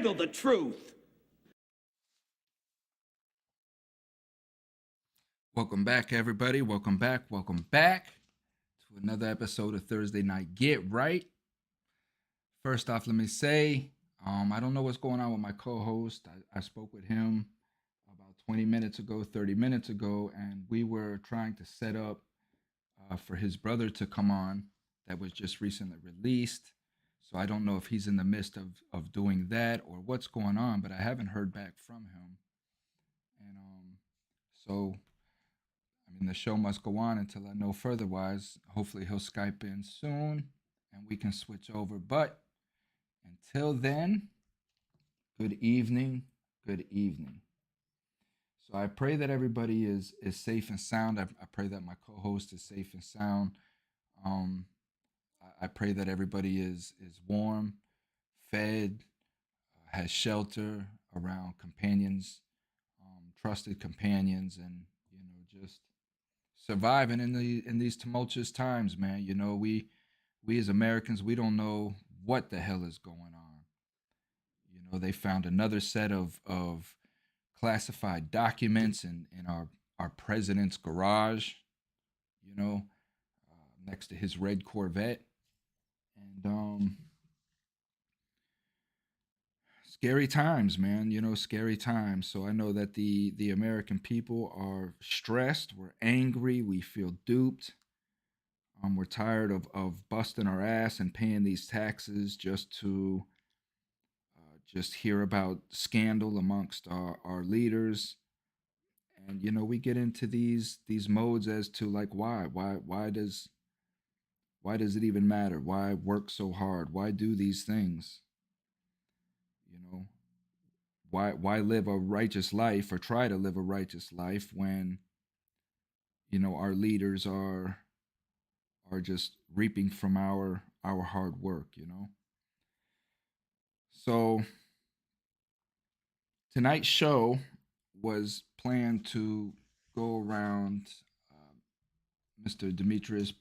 handle the truth. Welcome back, everybody. Welcome back to another episode of Thursday Night Get Right. First off, let me say, I don't know what's going on with my co-host. I spoke with him about 20 minutes ago, 30 minutes ago, and we were trying to set up for his brother to come on that was just recently released. So I don't know if he's in the midst of doing that or what's going on, but I haven't heard back from him. And so I mean, the show must go on until I know furtherwise. Hopefully, he'll Skype in soon and we can switch over. But until then, good evening. Good evening. So I pray that everybody is safe and sound. I pray that my co-host is safe and sound. Um, I pray that everybody is warm, fed, has shelter around companions, trusted companions, and just surviving in these tumultuous times, man. We as Americans, we don't know what the hell is going on. They found another set of classified documents in our president's garage. You know, next to his red Corvette, and scary times, man. Scary times. So I know that the American people are stressed. We're angry. We feel duped. We're tired of busting our ass and paying these taxes just to just hear about scandal amongst our leaders. And we get into these modes as to like why does it even matter? Why work so hard? Why do these things? You know, why live a righteous life or try to live a righteous life when our leaders are just reaping from our hard work. So tonight's show was planned to go around Mr. Demetris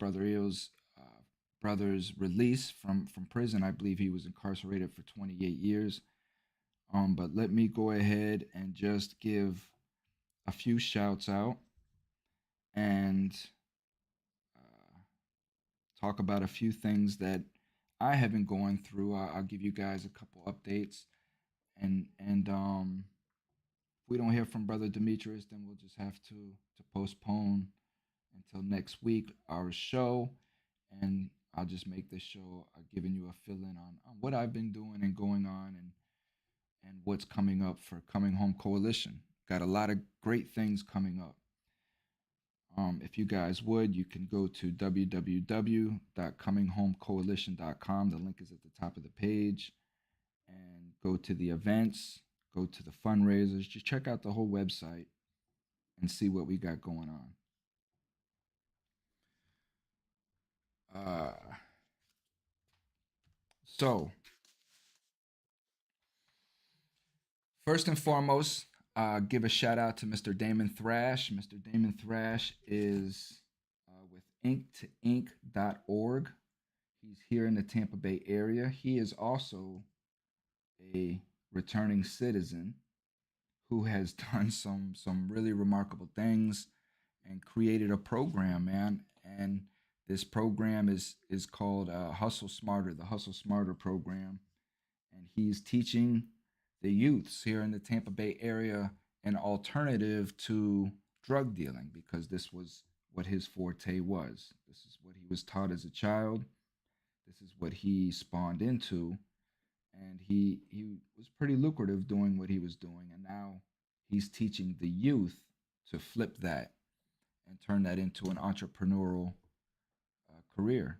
brother's release from prison. I believe he was incarcerated for 28 years. But let me go ahead and just give a few shouts out and talk about a few things that I have been going through. I'll give you guys a couple updates, and if we don't hear from Brother Demetrius, then we'll just have to postpone until next week our show, and I'll just make this show giving you a fill in on what I've been doing and going on and what's coming up for Coming Home Coalition. Got a lot of great things coming up. If you guys would, you can go to www.cominghomecoalition.com. The link is at the top of the page. And go to the events, go to the fundraisers, just check out the whole website and see what we got going on. So, first and foremost, give a shout out to Mr. Damon Thrash. Mr. Damon Thrash is with inktoink.org. He's here in the Tampa Bay area. He is also a returning citizen who has done some really remarkable things and created a program, man. And this program is called Hustle Smarter, the Hustle Smarter program, and he's teaching the youths here in the Tampa Bay area an alternative to drug dealing because this was what his forte was. This is what he was taught as a child. This is what he spawned into, and he was pretty lucrative doing what he was doing, and now he's teaching the youth to flip that and turn that into an entrepreneurial career.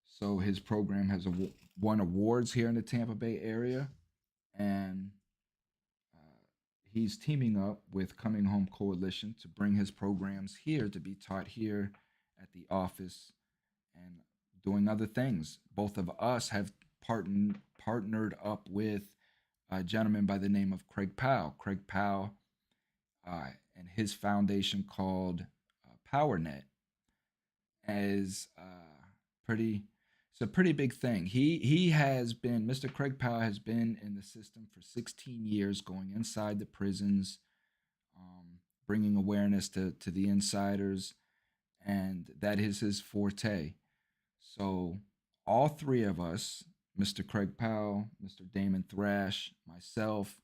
So his program has won awards here in the Tampa Bay area, and he's teaming up with Coming Home Coalition to bring his programs here to be taught here at the office and doing other things. Both of us have partnered up with a gentleman by the name of Craig Powell. Craig Powell and his foundation called PowerNet is pretty It's a pretty big thing. He has been Mr. Craig Powell has been in the system for 16 years, going inside the prisons, bringing awareness to the insiders, and that is his forte. So all three of us, Mr. Craig Powell, Mr. Damon Thrash, myself,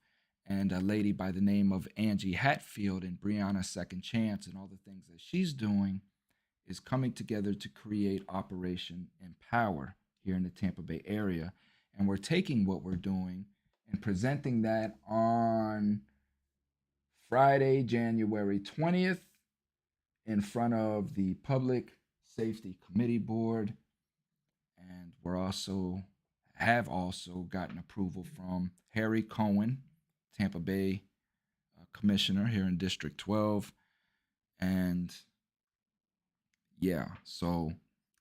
and a lady by the name of Angie Hattfield and Brianna Second Chance and all the things that she's doing is coming together to create Operation Empower here in the Tampa Bay area. And we're taking what we're doing and presenting that on Friday, January 20th, in front of the Public Safety Committee Board. And we're also have also gotten approval from Harry Cohen, Tampa Bay commissioner here in District 12. And yeah, so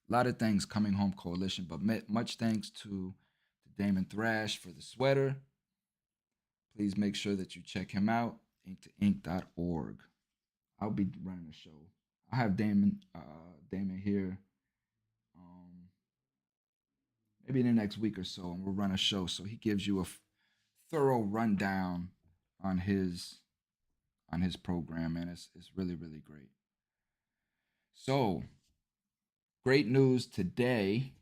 a lot of things coming home coalition, but much thanks to Damon Thrash for the sweater. Please make sure that you check him out, inktoink.org. I'll be running a show. I have Damon here maybe in the next week or so, and we'll run a show so he gives you a thorough rundown on his program, and it's really really great. So, great news today.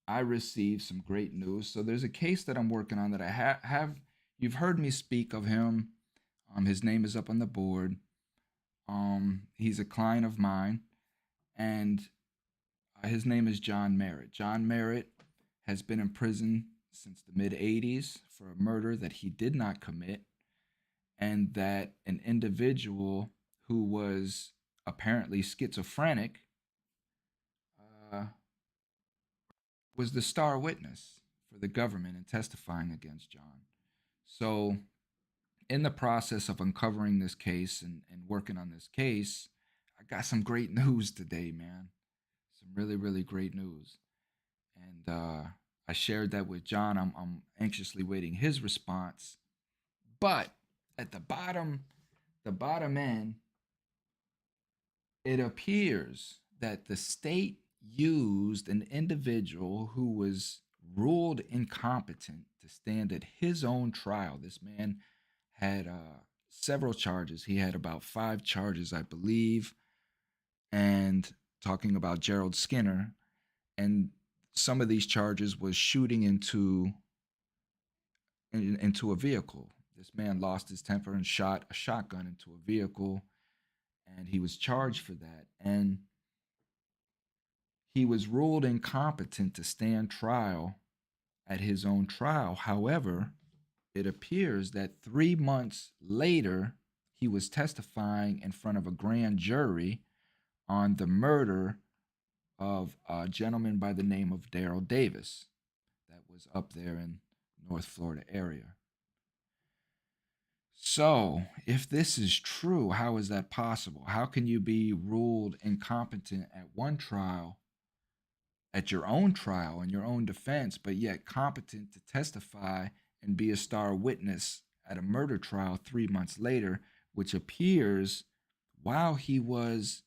I received some great news. So there's a case that I'm working on that I have. You've heard me speak of him. His name is up on the board. He's a client of mine, and his name is John Merritt. John Merritt has been in prison since the mid 80s for a murder that he did not commit, and that an individual who was apparently schizophrenic was the star witness for the government in testifying against John. So, in the process of uncovering this case and working on this case, I got some great news today, man. Some really, really great news. And I shared that with John. I'm anxiously waiting his response. But at the bottom end, it appears that the state used an individual who was ruled incompetent to stand at his own trial. This man had several charges. He had about 5 charges, I believe, and talking about Gerald Skinner. And some of these charges was shooting into a vehicle. This man lost his temper and shot a shotgun into a vehicle, and he was charged for that. And he was ruled incompetent to stand trial at his own trial. However, it appears that 3 months later, he was testifying in front of a grand jury on the murder of a gentleman by the name of Daryl Davis that was up there in North Florida area. So, if this is true, how is that possible? How can you be ruled incompetent at one trial, at your own trial, in your own defense, but yet competent to testify and be a star witness at a murder trial 3 months later, which appears while he was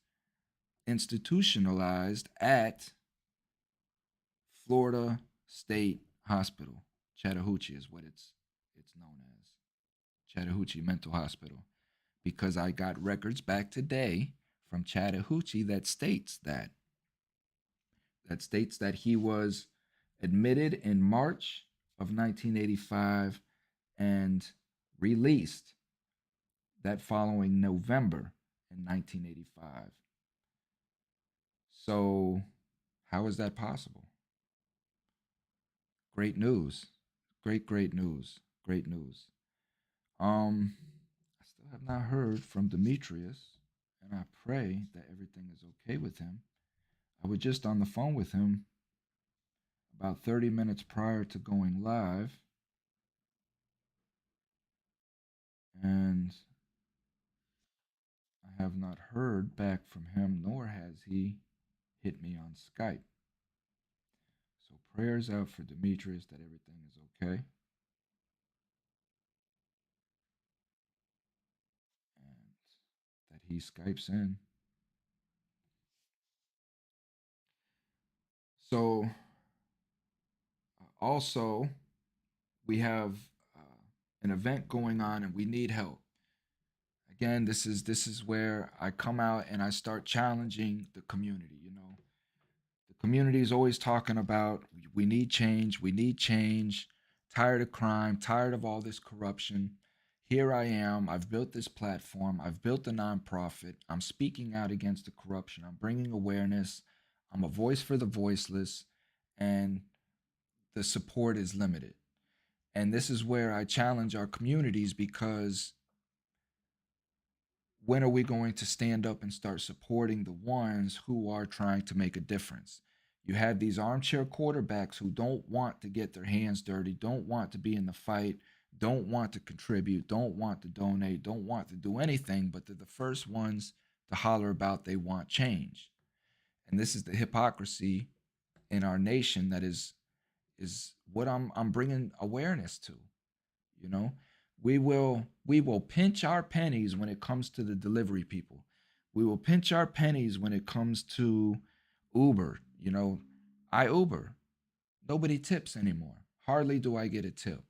institutionalized at Florida State Hospital? Chattahoochee is what it's known as. Chattahoochee Mental Hospital, because I got records back today from Chattahoochee that states that he was admitted in March of 1985 and released that following November in 1985. So, how is that possible? Great news. Great news. Great news. I still have not heard from Demetrius, and I pray that everything is okay with him. I was just on the phone with him about 30 minutes prior to going live, and I have not heard back from him, nor has he hit me on Skype. So prayers out for Demetrius that everything is okay. And that he Skypes in. So Also, we have an event going on and we need help. Again, this is where I come out and I start challenging the community. The community is always talking about we need change, we need change, tired of crime, tired of all this corruption. Here I am. I've built this platform. I've built a nonprofit. I'm speaking out against the corruption. I'm bringing awareness. I'm a voice for the voiceless, and the support is limited. And this is where I challenge our communities because when are we going to stand up and start supporting the ones who are trying to make a difference? You have these armchair quarterbacks who don't want to get their hands dirty, don't want to be in the fight, don't want to contribute, don't want to donate, don't want to do anything, but they're the first ones to holler about they want change. And this is the hypocrisy in our nation that is what I'm bringing awareness to. You know, we will pinch our pennies when it comes to the delivery people. We will pinch our pennies when it comes to Uber. I Uber. Nobody tips anymore. Hardly do I get a tip.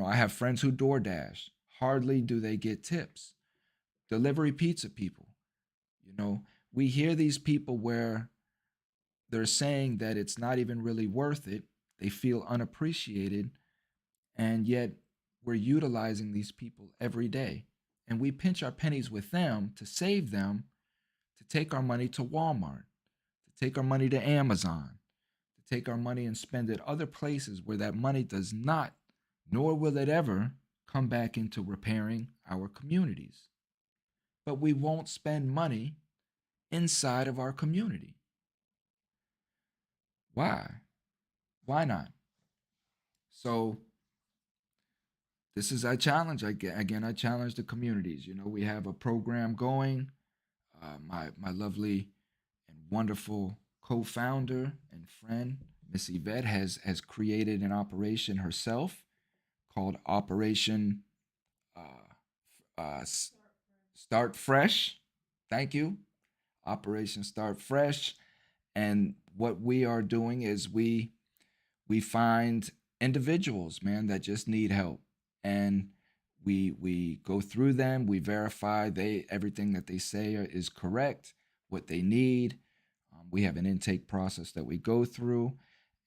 I have friends who DoorDash. Hardly do they get tips. Delivery pizza people. You know, we hear these people where they're saying that it's not even really worth it. They feel unappreciated, and yet we're utilizing these people every day. And we pinch our pennies with them to save them, to take our money to Walmart, to take our money to Amazon, to take our money and spend it other places where that money does not, nor will it ever, come back into repairing our communities. But we won't spend money inside of our community. Why? Why not? So this is I challenge again. I challenge the communities. We have a program going. My lovely and wonderful co-founder and friend, Miss Yvette, has created an operation herself called Operation uh, Start Fresh. Thank you, Operation Start Fresh. And what we are doing is we find individuals, man, that just need help, and we go through them. We verify they everything that they say is correct, what they need. We have an intake process that we go through,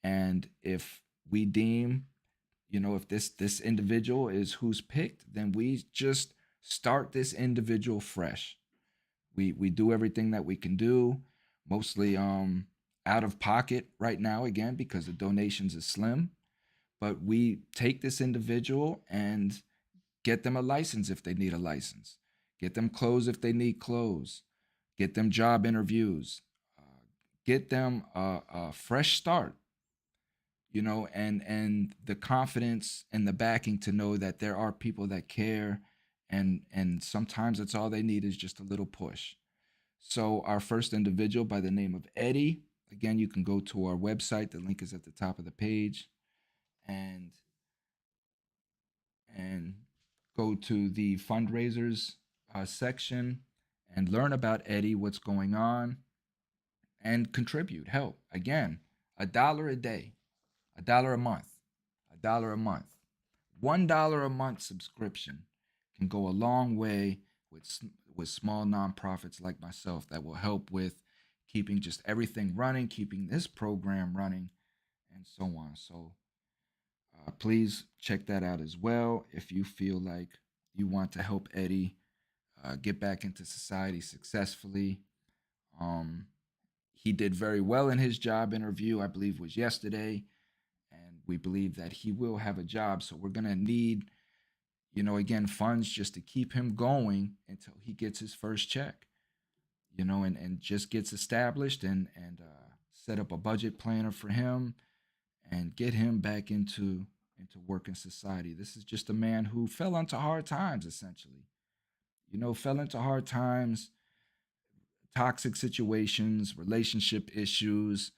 and if we deem, if this individual is who's picked, then we just start this individual fresh. We do everything that we can do, mostly out of pocket right now, again, because the donations is slim. But we take this individual and get them a license if they need a license, get them clothes if they need clothes, get them job interviews, get them a fresh start, and the confidence and the backing to know that there are people that care, and sometimes it's all they need is just a little push. So our first individual by the name of Eddie, again, you can go to our website. The link is at the top of the page, and and go to the fundraisers section and learn about Eddie, what's going on, and contribute. Help. Again, $1 a day, $1 a month, $1 a month. $1 a month subscription can go a long way with small nonprofits like myself that will help with keeping just everything running, keeping this program running, and so on. So please check that out as well if you feel like you want to help Eddie get back into society successfully. Um, he did very well in his job interview, I believe was yesterday, and we believe that he will have a job. So we're going to need, again, funds just to keep him going until he gets his first check, and just gets established, and set up a budget planner for him and get him back into working society. This is just a man who fell into hard times, essentially. Fell into hard times, toxic situations, relationship issues,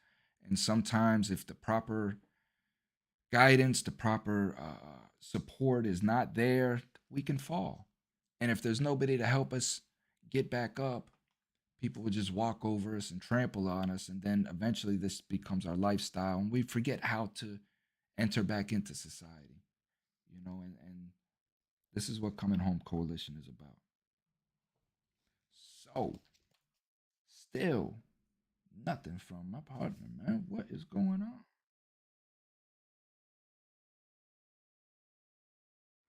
and sometimes if the proper guidance, the proper support is not there, we can fall. And if there's nobody to help us get back up, people will just walk over us and trample on us, and then eventually this becomes our lifestyle, and we forget how to enter back into society, and this is what Coming Home Coalition is about. So, still nothing from my partner, man. What is going on?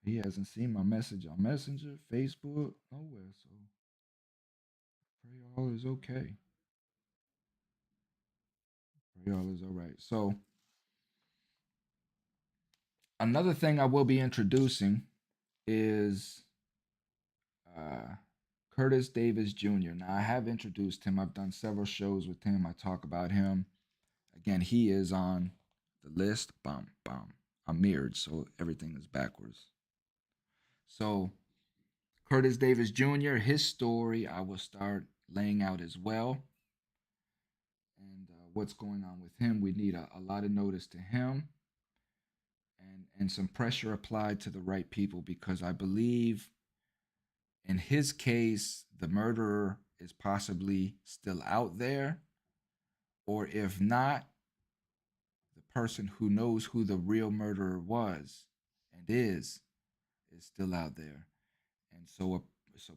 He hasn't seen my message on Messenger, Facebook, nowhere. So, pray all is okay. Pray all is all right. So, another thing I will be introducing is uh, Curtis Davis Jr. Now, I have introduced him. I've done several shows with him. I talk about him. Again, he is on the list. Bum, bum. I'm mirrored, so everything is backwards. So, Curtis Davis Jr., his story, I will start laying out as well. And what's going on with him. We need a lot of notice to him and some pressure applied to the right people, because I believe in his case, the murderer is possibly still out there, or if not, the person who knows who the real murderer was and is still out there. And so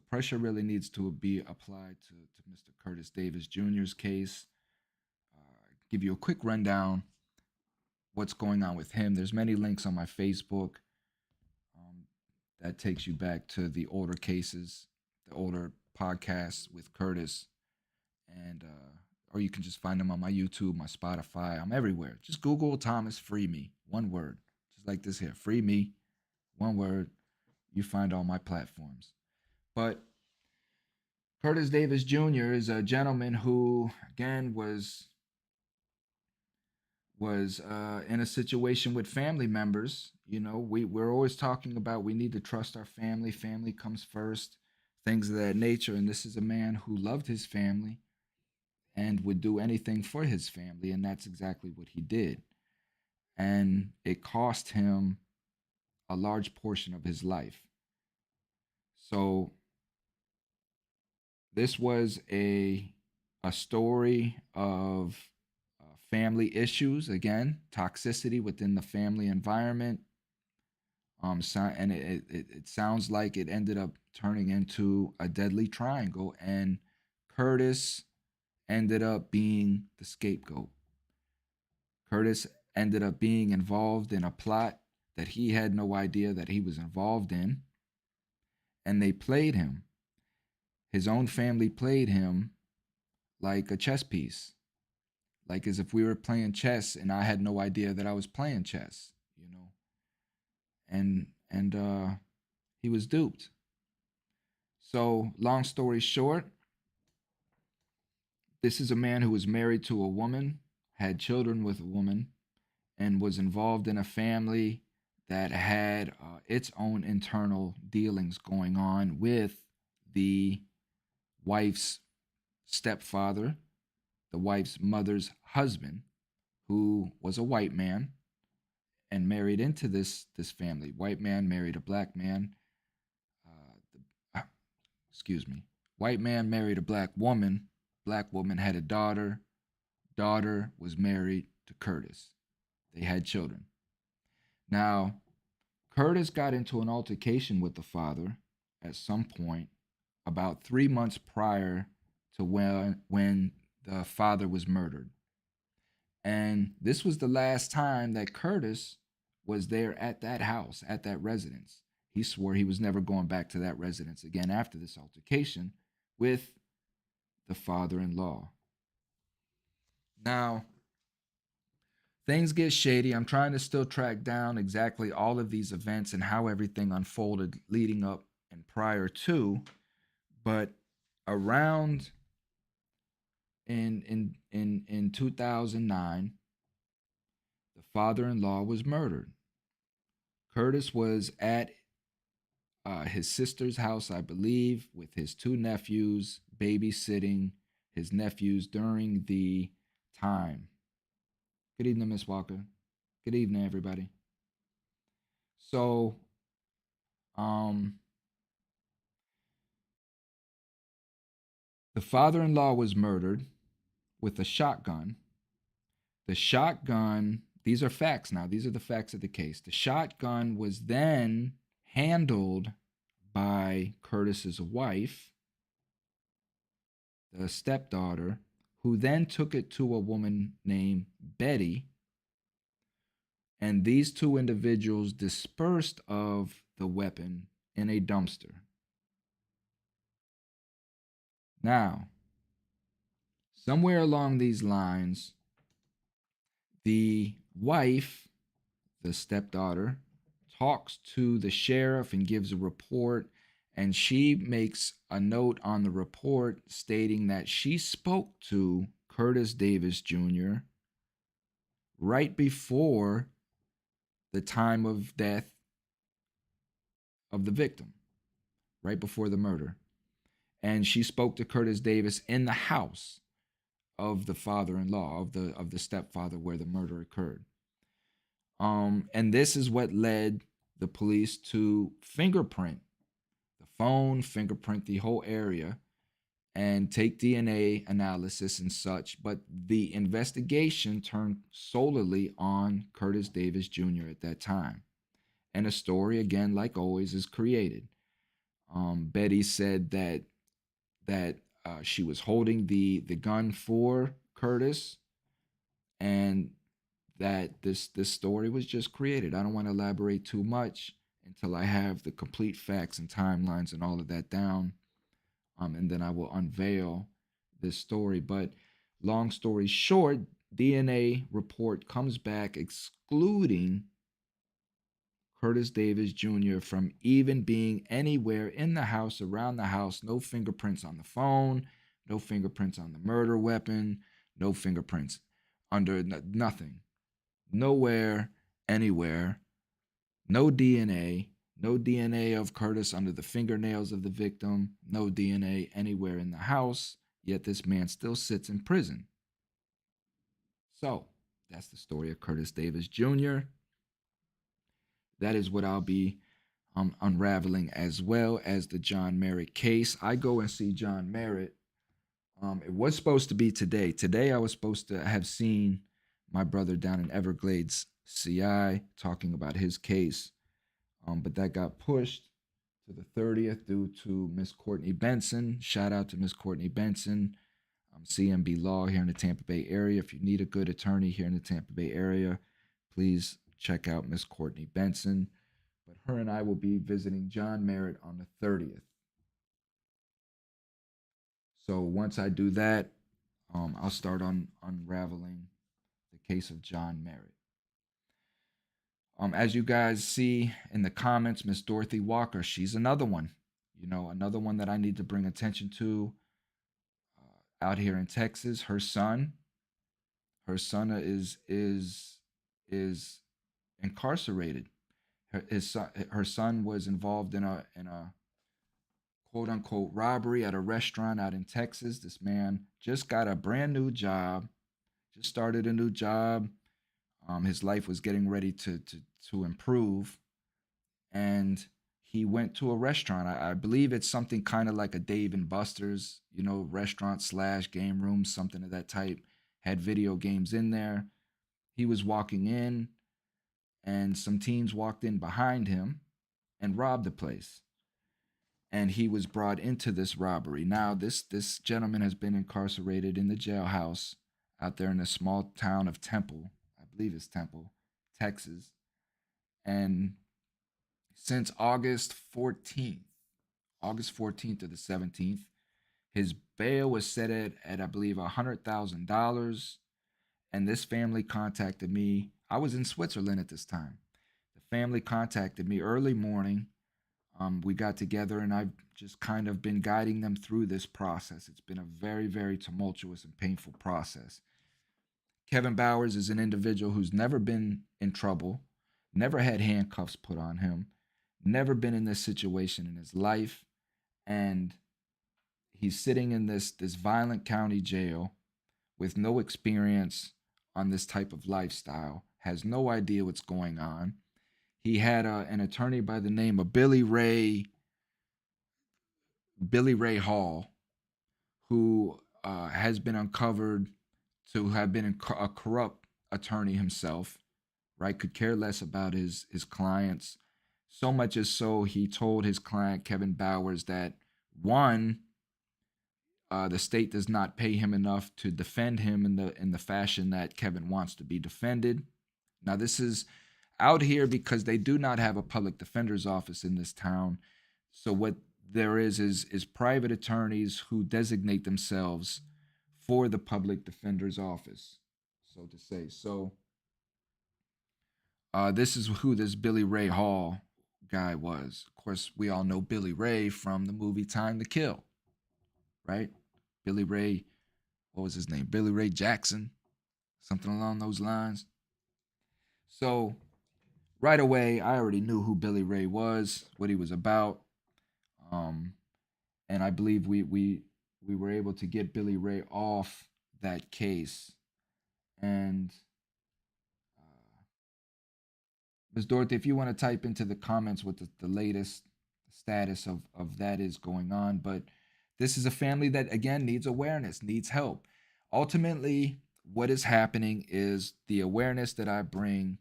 pressure really needs to be applied to Mr. Curtis Davis Jr.'s case. Give you a quick rundown what's going on with him. There's many links on my Facebook that takes you back to the older cases, the older podcasts with Curtis, and or you can just find them on my YouTube, my Spotify. I'm everywhere. Just Google Thomas Free Me, one word, just like this here, Free Me, one word. You find all my platforms. But Curtis Davis Jr. is a gentleman who, again, was in a situation with family members. We're always talking about we need to trust our family. Family comes first, things of that nature. And this is a man who loved his family and would do anything for his family. And that's exactly what he did. And it cost him a large portion of his life. So this was a story of family issues, again, toxicity within the family environment. And it sounds like it ended up turning into a deadly triangle, and Curtis ended up being the scapegoat. Curtis ended up being involved in a plot that he had no idea that he was involved in, and they played him. His own family played him like a chess piece, like as if we were playing chess and I had no idea that I was playing chess, and he was duped. So, long story short, this is a man who was married to a woman, had children with a woman, and was involved in a family that had its own internal dealings going on with the wife's stepfather, the wife's mother's husband, who was a white man and married into this family. White man married a black man. Excuse me. White man married a black woman. Black woman had a daughter. Daughter was married to Curtis. They had children. Now, Curtis got into an altercation with the father at some point about 3 months prior to when the father was murdered. And this was the last time that Curtis was there at that house, at that residence. He swore he was never going back to that residence again after this altercation with the father-in-law. Now, things get shady. I'm trying to still track down exactly all of these events and how everything unfolded leading up and prior to, but around in 2009, the father-in-law was murdered. Curtis was at his sister's house, I believe, with his two nephews, babysitting his nephews during the time. Good evening, Miss Walker. Good evening, everybody. So, the father-in-law was murdered with a shotgun. The shotgun these are facts now. These are the facts of the case. The shotgun was then handled by Curtis's wife, the stepdaughter, who then took it to a woman named Betty. And these two individuals dispersed of the weapon in a dumpster. Now, somewhere along these lines, the wife, the stepdaughter, talks to the sheriff and gives a report, and she makes a note on the report stating that she spoke to Curtis Davis Jr. right before the time of death of the victim, right before the murder. And she spoke to Curtis Davis in the house of the father-in-law, of the stepfather where the murder occurred. And this is what led the police to fingerprint the phone, fingerprint the whole area, and take DNA analysis and such. But the investigation turned solely on Curtis Davis Jr. at that time. And a story, again, like always, is created. Betty said that she was holding the gun for Curtis, and that this story was just created. I don't want to elaborate too much until I have the complete facts and timelines and all of that down, and then I will unveil this story. But long story short, DNA report comes back excluding Curtis Davis Jr. from even being anywhere in the house, around the house. No fingerprints on the phone, no fingerprints on the murder weapon, no fingerprints under nothing. Nowhere, anywhere. No DNA. No DNA of Curtis under the fingernails of the victim. No DNA anywhere in the house. Yet this man still sits in prison. So, that's the story of Curtis Davis Jr. That is what I'll be unraveling, as well as the John Merritt case. I go and see John Merritt. It was supposed to be today. Today I was supposed to have seen my brother down in Everglades, CI, talking about his case. But that got pushed to the 30th due to Miss Courtney Benson. Shout out to Miss Courtney Benson, CMB Law here in the Tampa Bay area. If you need a good attorney here in the Tampa Bay area, please check out Miss Courtney Benson. But her and I will be visiting John Merritt on the 30th. So once I do that, I'll start on unraveling the case of John Merritt. As you guys see in the comments, Miss Dorothy Walker, she's another one. Another one that I need to bring attention to out here in Texas. Her son is incarcerated. Her son was involved in a quote unquote robbery at a restaurant out in Texas. This man just got a brand new job, just started a new job. His life was getting ready to improve, and he went to a restaurant. I believe it's something kind of like a Dave and Buster's, restaurant / game room, something of that type. Had video games in there. He was walking in, and some teens walked in behind him and robbed the place. And he was brought into this robbery. Now, this gentleman has been incarcerated in the jailhouse out there in the small town of Temple. I believe it's Temple, Texas. And since August 14th or the 17th, his bail was set at I believe $100,000. And this family contacted me. I was in Switzerland at this time. The family contacted me early morning. We got together, and I've just kind of been guiding them through this process. It's been a very, very tumultuous and painful process. Kevin Bowers is an individual who's never been in trouble, never had handcuffs put on him, never been in this situation in his life, and he's sitting in this violent county jail with no experience on this type of lifestyle, has no idea what's going on. He had an attorney by the name of Billy Ray Hall, who has been uncovered to have been a corrupt attorney himself. right? Could care less about his clients. So much as so, he told his client Kevin Bowers that one, the state does not pay him enough to defend him in the fashion that Kevin wants to be defended. Now, this is out here because they do not have a public defender's office in this town. So what there is private attorneys who designate themselves for the public defender's office, so to say. So this is who this Billy Ray Hall guy was. Of course, we all know Billy Ray from the movie Time to Kill, right? Billy Ray, what was his name? Billy Ray Jackson, something along those lines. So right away, I already knew who Billy Ray was, what he was about, um, and I believe we were able to get Billy Ray off that case. And Ms. Dorothy, if you want to type into the comments what the latest status of that is going on, but this is a family that again needs awareness, needs help. Ultimately, what is happening is the awareness that I bring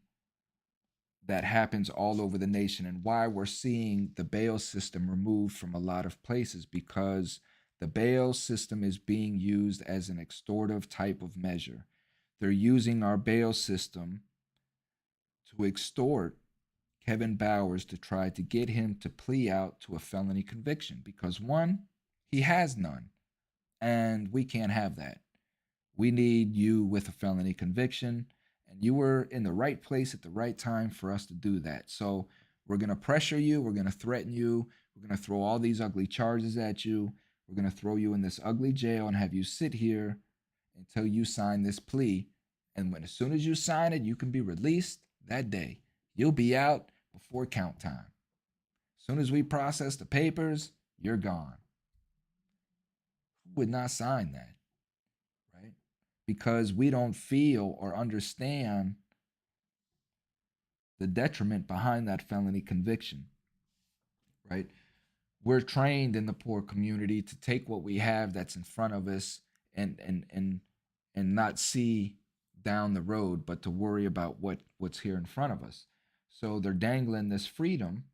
that happens all over the nation, and why we're seeing the bail system removed from a lot of places, because the bail system is being used as an extortive type of measure. They're using our bail system to extort Kevin Bowers to try to get him to plea out to a felony conviction, because one, he has none, and we can't have that. We need you with a felony conviction, and you were in the right place at the right time for us to do that. So we're going to pressure you, we're going to threaten you, we're going to throw all these ugly charges at you, we're going to throw you in this ugly jail and have you sit here until you sign this plea. And when as soon as you sign it, you can be released that day. You'll be out before count time. As soon as we process the papers, you're gone. Who would not sign that? Right? Because we don't feel or understand the detriment behind that felony conviction, right? We're trained in the poor community to take what we have that's in front of us and not see down the road, but to worry about what's here in front of us. So they're dangling this freedom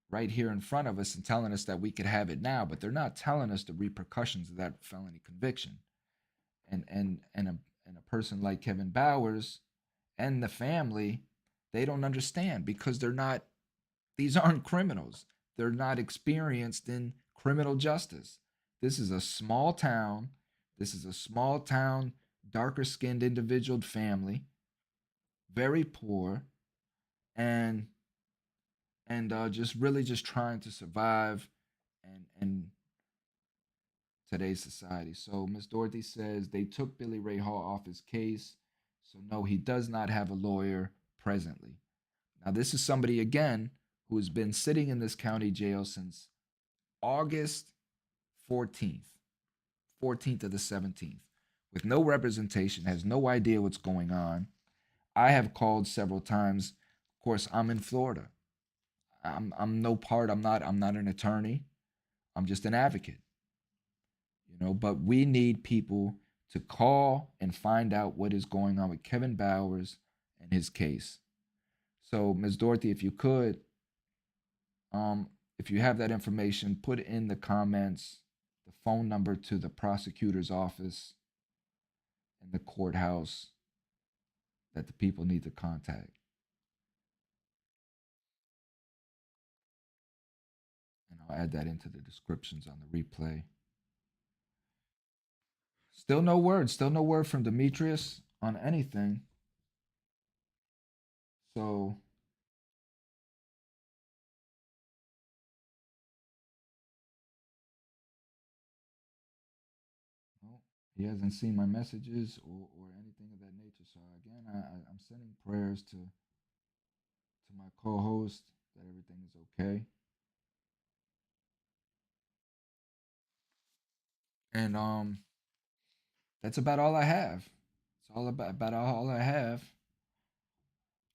right here in front of us and telling us that we could have it now, but they're not telling us the repercussions of that felony conviction. And a person like Kevin Bowers and the family, they don't understand because they're not, these aren't criminals. They're not experienced in criminal justice. This is a small town. This is a small town, darker skinned individual family, very poor, and just really just trying to survive and today's society. So Miss Dorothy says they took Billy Ray Hall off his case. So no, he does not have a lawyer presently. Now this is somebody again who has been sitting in this county jail since August 14th, 14th of the 17th, with no representation, has no idea what's going on. I have called several times. Of course, I'm in Florida. I'm no part. I'm not an attorney. I'm just an advocate. You know, but we need people to call and find out what is going on with Kevin Bowers and his case. So, Ms. Dorothy, if you could, if you have that information, put in the comments the phone number to the prosecutor's office and the courthouse that the people need to contact. And I'll add that into the descriptions on the replay. Still no word from Demetris on anything. So well, he hasn't seen my messages or anything of that nature. So again, I'm sending prayers to my co-host that everything is okay. And that's about all I have. It's all about all I have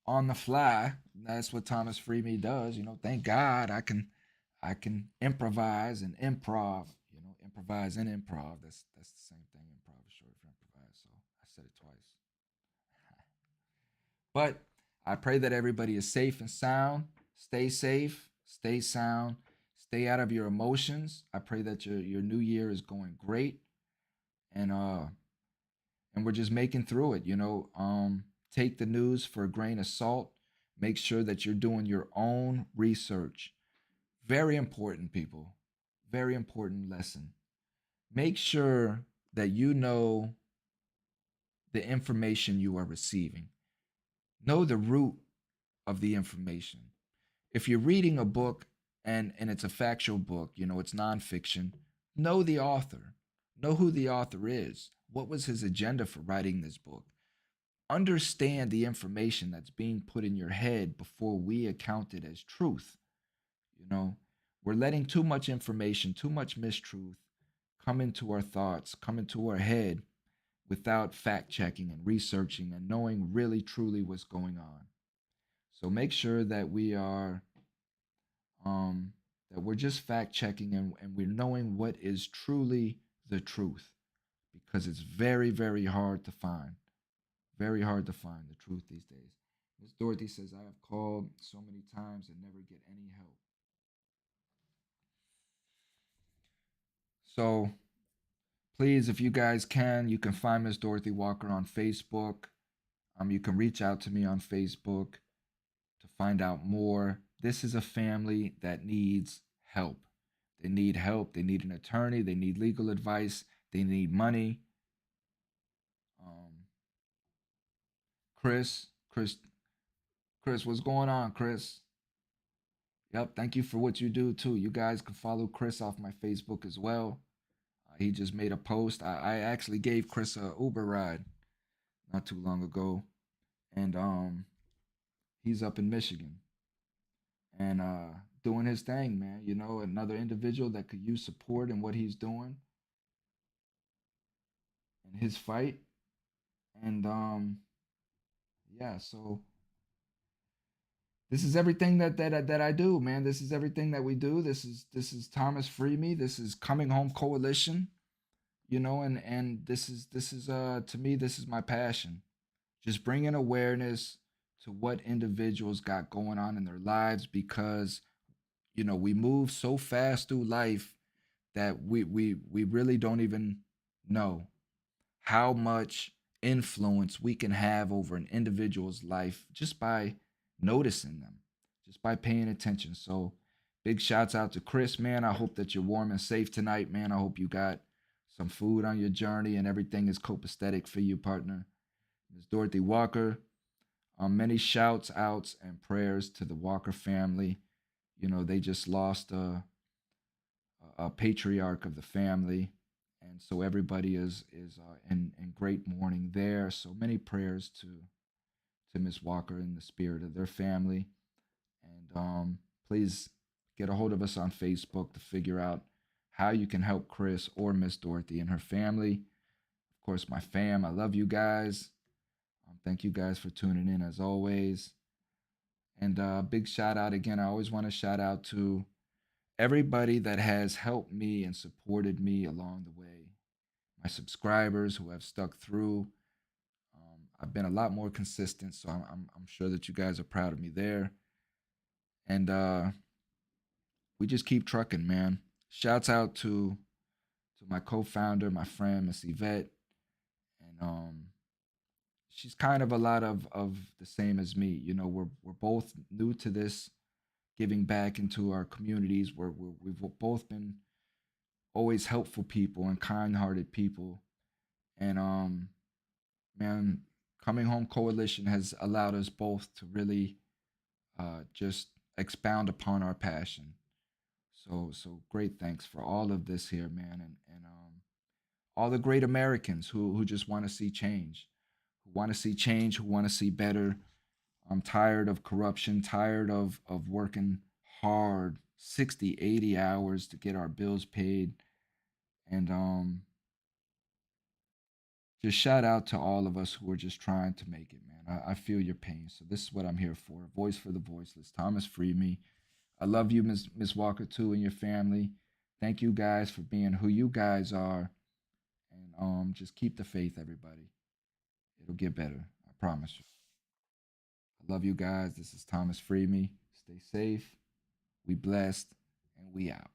on the fly. That's what Thomas Freeme does. You know, thank God I can improvise and improv. You know, improvise and improv. That's the same thing. Improv is short for improvise. So I said it twice. But I pray that everybody is safe and sound. Stay safe, stay sound, stay out of your emotions. I pray that your new year is going great, and we're just making through it. Take the news for a grain of salt. Make sure that you're doing your own research. Very important, people. Very important lesson. Make sure that you know the information you are receiving. Know the root of the information. If you're reading a book and it's a factual book, it's nonfiction, know the author. Know who the author is. What was his agenda for writing this book? Understand the information that's being put in your head before we account it as truth. You know, we're letting too much information, too much mistruth come into our thoughts, come into our head without fact checking and researching and knowing really truly what's going on. So make sure that we are that we're just fact checking and we're knowing what is truly the truth, because it's very, very hard to find. Very hard to find the truth these days. Miss Dorothy says, I have called so many times and never get any help. So please, if you guys can, you can find Miss Dorothy Walker on Facebook. You can reach out to me on Facebook to find out more. This is a family that needs help. They need help. They need an attorney. They need legal advice. They need money. Um, Chris, Chris, Chris, what's going on, Chris? Yep, thank you for what you do too. You guys can follow Chris off my Facebook as well. He just made a post. I actually gave Chris a Uber ride not too long ago, and he's up in Michigan and doing his thing, man. Another individual that could use support in what he's doing in his fight, and yeah. So this is everything that I do, man. This is everything that we do. This is Thomas Free Me. This is Coming Home Coalition. And this is to me, this is my passion. Just bringing awareness to what individuals got going on in their lives, because we move so fast through life that we really don't even know how much influence we can have over an individual's life just by noticing them, just by paying attention. So big shouts out to Chris, man. I hope that you're warm and safe tonight, man. I hope you got some food on your journey and everything is copacetic for you, partner. Ms. Dorothy Walker, many shouts, outs, and prayers to the Walker family. They just lost a patriarch of the family, and so everybody is in great mourning there. So many prayers to Miss Walker and the spirit of their family, and please get a hold of us on Facebook to figure out how you can help Chris or Miss Dorothy and her family. Of course, my fam, I love you guys. Thank you guys for tuning in as always. And big shout out again. I always want to shout out to everybody that has helped me and supported me along the way. My subscribers who have stuck through. I've been a lot more consistent, so I'm sure that you guys are proud of me there. And we just keep trucking, man. Shouts out to my co-founder, my friend Miss Yvette, and she's kind of a lot of the same as me. We're both new to this, giving back into our communities. We've both been always helpful people and kind-hearted people, and man, Coming Home Coalition has allowed us both to really just expound upon our passion. So great thanks for all of this here, man, and all the great Americans who just want to see change, who want to see change, who want to see better. I'm tired of corruption, tired of working hard 60, 80 hours to get our bills paid. And just shout out to all of us who are just trying to make it, man. I feel your pain. So this is what I'm here for. Voice for the voiceless. Thomas Free Me. I love you, Miss Walker, too, and your family. Thank you guys for being who you guys are. And just keep the faith, everybody. It'll get better. I promise you. I love you guys. This is Thomas Freeme. Stay safe. We blessed, and we out.